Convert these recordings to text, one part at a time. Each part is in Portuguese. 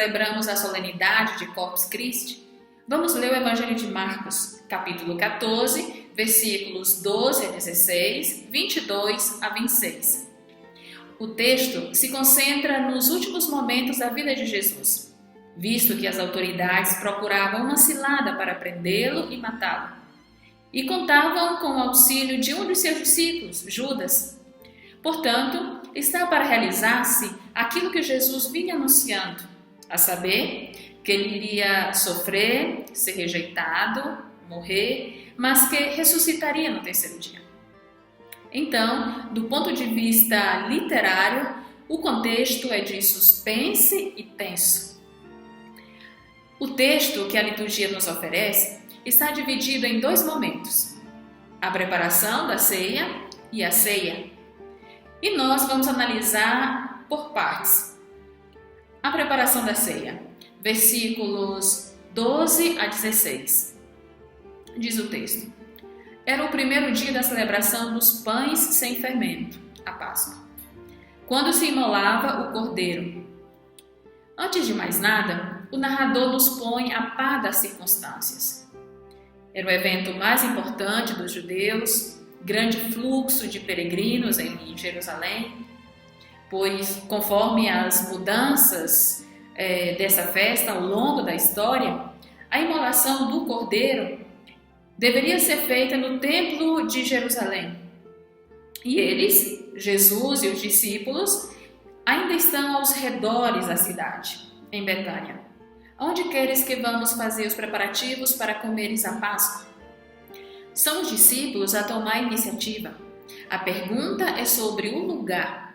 celebramos a solenidade de Corpus Christi, vamos ler o Evangelho de Marcos, capítulo 14, versículos 12 a 16, 22 a 26. O texto se concentra nos últimos momentos da vida de Jesus, visto que as autoridades procuravam uma cilada para prendê-lo e matá-lo, e contavam com o auxílio de um de seus discípulos, Judas. Portanto, está para realizar-se aquilo que Jesus vinha anunciando, a saber, que ele iria sofrer, ser rejeitado, morrer, mas que ressuscitaria no terceiro dia. Então, do ponto de vista literário, o contexto é de suspense e tenso. O texto que a liturgia nos oferece está dividido em dois momentos: a preparação da ceia e a ceia. E nós vamos analisar por partes. A preparação da ceia, versículos 12 a 16. Diz o texto: era o primeiro dia da celebração dos pães sem fermento, a Páscoa, quando se imolava o cordeiro. Antes de mais nada, o narrador nos põe a par das circunstâncias. Era o evento mais importante dos judeus, grande fluxo de peregrinos em Jerusalém, pois, conforme as mudanças dessa festa ao longo da história, a imolação do cordeiro deveria ser feita no templo de Jerusalém. E eles, Jesus e os discípulos, ainda estão aos redores da cidade, em Betânia. Onde queres que vamos fazer os preparativos para comeres a Páscoa? São os discípulos a tomar a iniciativa. A pergunta é sobre o lugar.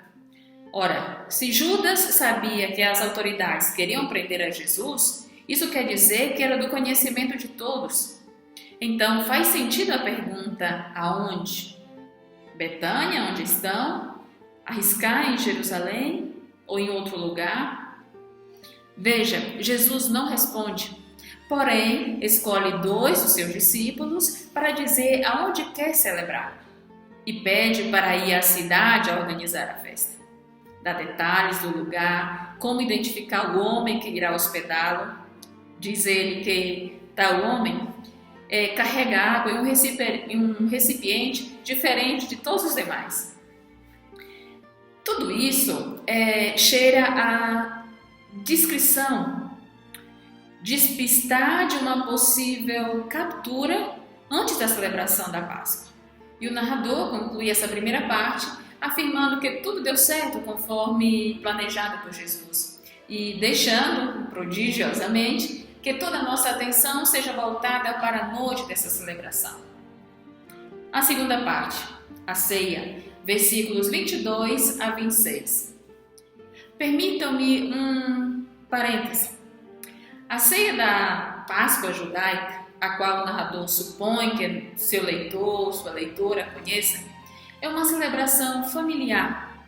Ora, se Judas sabia que as autoridades queriam prender a Jesus, isso quer dizer que era do conhecimento de todos. Então faz sentido a pergunta: aonde? Betânia, onde estão? Arriscar em Jerusalém ou em outro lugar? Veja, Jesus não responde, porém escolhe 2 dos seus discípulos para dizer aonde quer celebrar e pede para ir à cidade a organizar a festa. Dá detalhes do lugar, como identificar o homem que irá hospedá-lo. Diz ele que tal homem carrega água em um recipiente diferente de todos os demais. Tudo isso cheira a descrição, despistar de uma possível captura antes da celebração da Páscoa. E o narrador conclui essa primeira parte afirmando que tudo deu certo conforme planejado por Jesus e deixando prodigiosamente que toda a nossa atenção seja voltada para a noite dessa celebração. A segunda parte, a ceia, versículos 22 a 26. Permitam-me um parêntese. A ceia da Páscoa judaica, a qual o narrador supõe que seu leitor, sua leitora conheça, é uma celebração familiar.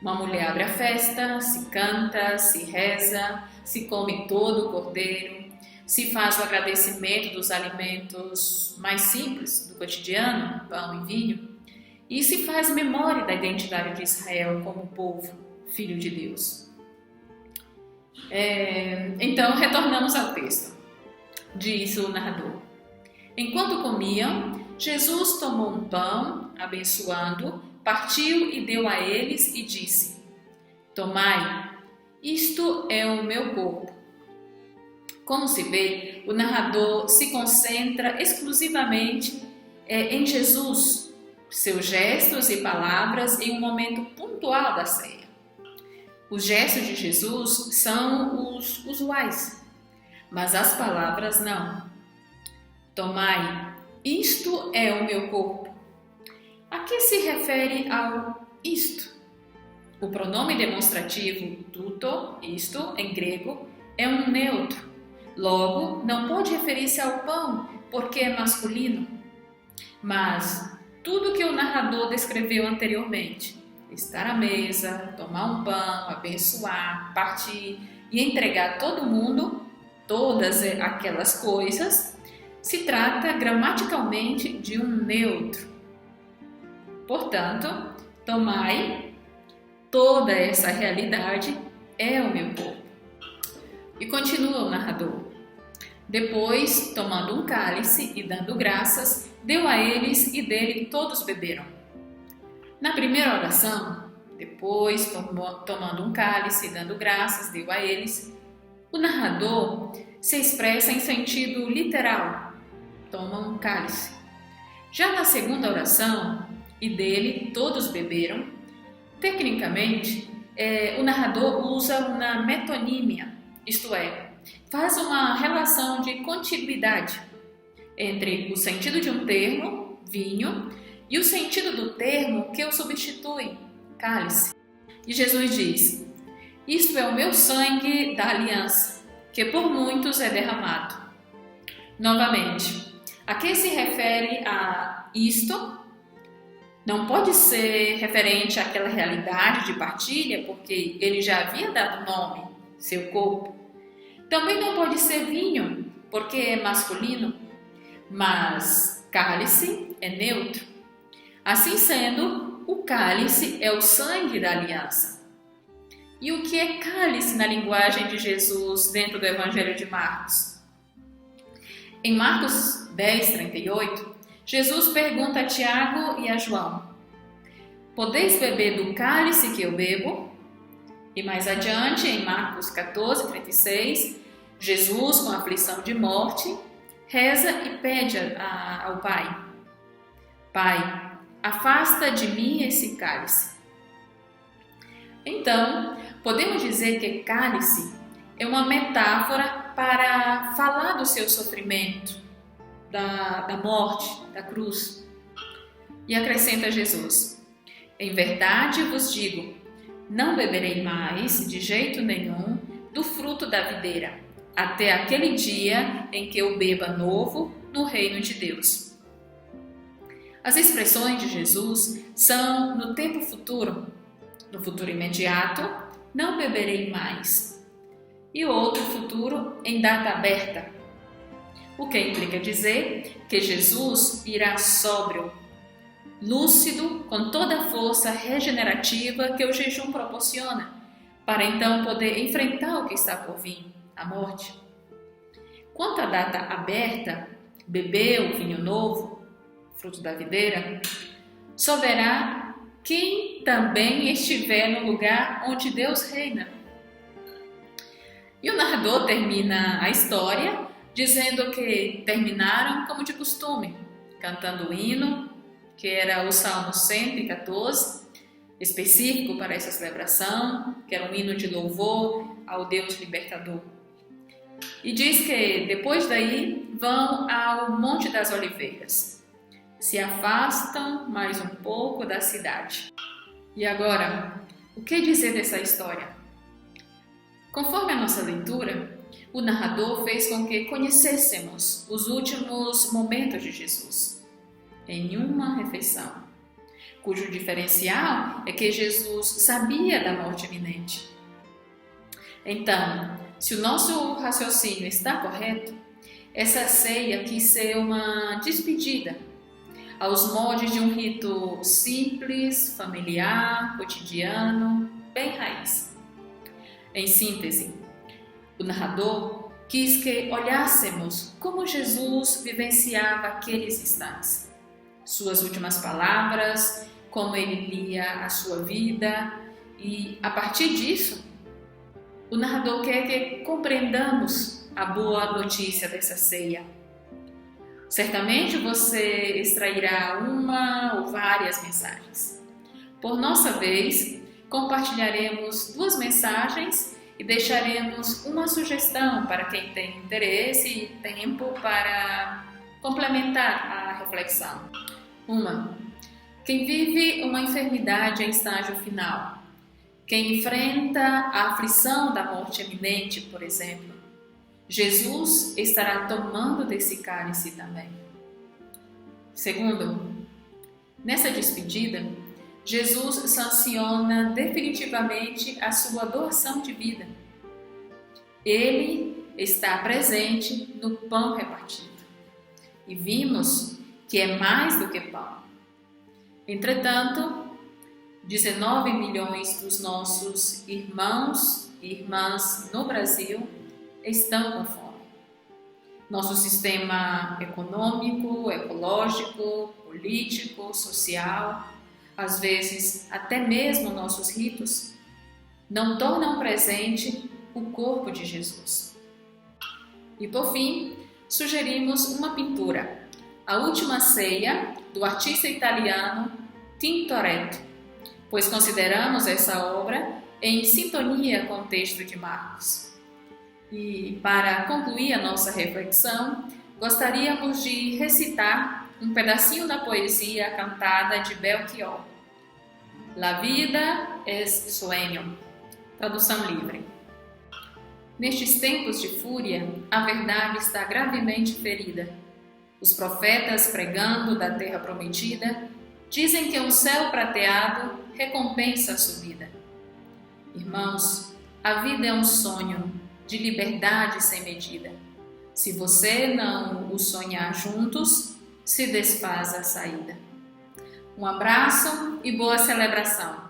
Uma mulher abre a festa, se canta, se reza, se come todo o cordeiro, se faz o agradecimento dos alimentos mais simples do cotidiano, pão e vinho, e se faz memória da identidade de Israel como povo, filho de Deus. Então, retornamos ao texto. Diz o narrador: enquanto comiam, Jesus tomou um pão, abençoando, partiu e deu a eles e disse: tomai, isto é o meu corpo. Como se vê, o narrador se concentra exclusivamente em Jesus, seus gestos e palavras em um momento pontual da ceia. Os gestos de Jesus são os usuais, mas as palavras não. Tomai, isto é o meu corpo. A que se refere ao isto? O pronome demonstrativo tuto, isto, em grego, é um neutro. Logo, não pode referir-se ao pão, porque é masculino. Mas tudo que o narrador descreveu anteriormente, estar à mesa, tomar um pão, abençoar, partir e entregar a todo mundo, todas aquelas coisas, se trata gramaticalmente de um neutro. Portanto, tomai, toda essa realidade é o meu corpo. E continua o narrador. Depois, tomando um cálice e dando graças, deu a eles e dele todos beberam. Na primeira oração, depois, tomando um cálice e dando graças, deu a eles, o narrador se expressa em sentido literal, toma um cálice. Já na segunda oração, e dele todos beberam, tecnicamente, o narrador usa uma metonímia, isto é, faz uma relação de contiguidade entre o sentido de um termo, vinho, e o sentido do termo que o substitui, cálice. E Jesus diz: isto é o meu sangue da aliança, que por muitos é derramado. Novamente, a que se refere a isto? Não pode ser referente àquela realidade de partilha, porque ele já havia dado nome, seu corpo. Também não pode ser vinho, porque é masculino, mas cálice é neutro. Assim sendo, o cálice é o sangue da aliança. E o que é cálice na linguagem de Jesus dentro do Evangelho de Marcos? Em Marcos 10:38, Jesus pergunta a Tiago e a João: podeis beber do cálice que eu bebo? E mais adiante, em Marcos 14:36, Jesus, com aflição de morte, reza e pede ao Pai: Pai, afasta de mim esse cálice. Então, podemos dizer que cálice é uma metáfora para falar do seu sofrimento, da morte, da cruz. E acrescenta Jesus: em verdade vos digo, não beberei mais, de jeito nenhum, do fruto da videira, até aquele dia em que eu beba novo no reino de Deus. As expressões de Jesus são no tempo futuro. No futuro imediato, não beberei mais. E outro futuro em data aberta. O que implica dizer que Jesus irá sóbrio, lúcido, com toda a força regenerativa que o jejum proporciona, para então poder enfrentar o que está por vir, a morte. Quanto à data aberta, beber o vinho novo, fruto da videira, só verá quem também estiver no lugar onde Deus reina. E o narrador termina a história dizendo que terminaram como de costume, cantando o hino, que era o Salmo 114, específico para essa celebração, que era um hino de louvor ao Deus libertador. E diz que depois daí vão ao Monte das Oliveiras. Se afastam mais um pouco da cidade. E agora, o que dizer dessa história? Conforme a nossa leitura, o narrador fez com que conhecêssemos os últimos momentos de Jesus em uma refeição, cujo diferencial é que Jesus sabia da morte iminente. Então, se o nosso raciocínio está correto, essa ceia quis ser uma despedida aos moldes de um rito simples, familiar, cotidiano, bem raiz. Em síntese, o narrador quis que olhássemos como Jesus vivenciava aqueles instantes, suas últimas palavras, como ele lia a sua vida, e a partir disso, o narrador quer que compreendamos a boa notícia dessa ceia. Certamente você extrairá uma ou várias mensagens. Por nossa vez, compartilharemos 2 mensagens e deixaremos uma sugestão para quem tem interesse e tempo para complementar a reflexão. 1. Quem vive uma enfermidade em estágio final, quem enfrenta a aflição da morte iminente, por exemplo, Jesus estará tomando desse cálice também. 2. Nessa despedida, Jesus sanciona definitivamente a sua doação de vida. Ele está presente no pão repartido. E vimos que é mais do que pão. Entretanto, 19 milhões dos nossos irmãos e irmãs no Brasil estão com fome. Nosso sistema econômico, ecológico, político, social, às vezes até mesmo nossos ritos, não tornam presente o corpo de Jesus. E por fim, sugerimos uma pintura, A Última Ceia, do artista italiano Tintoretto, pois consideramos essa obra em sintonia com o texto de Marcos. E para concluir a nossa reflexão, gostaríamos de recitar um pedacinho da poesia cantada de Belchior. La vida es sueño. Tradução livre. Nestes tempos de fúria, a verdade está gravemente ferida. Os profetas, pregando da terra prometida, dizem que um céu prateado recompensa a subida. Irmãos, a vida é um sonho de liberdade sem medida. Se você não o sonhar juntos, se desfaz a saída. Um abraço e boa celebração!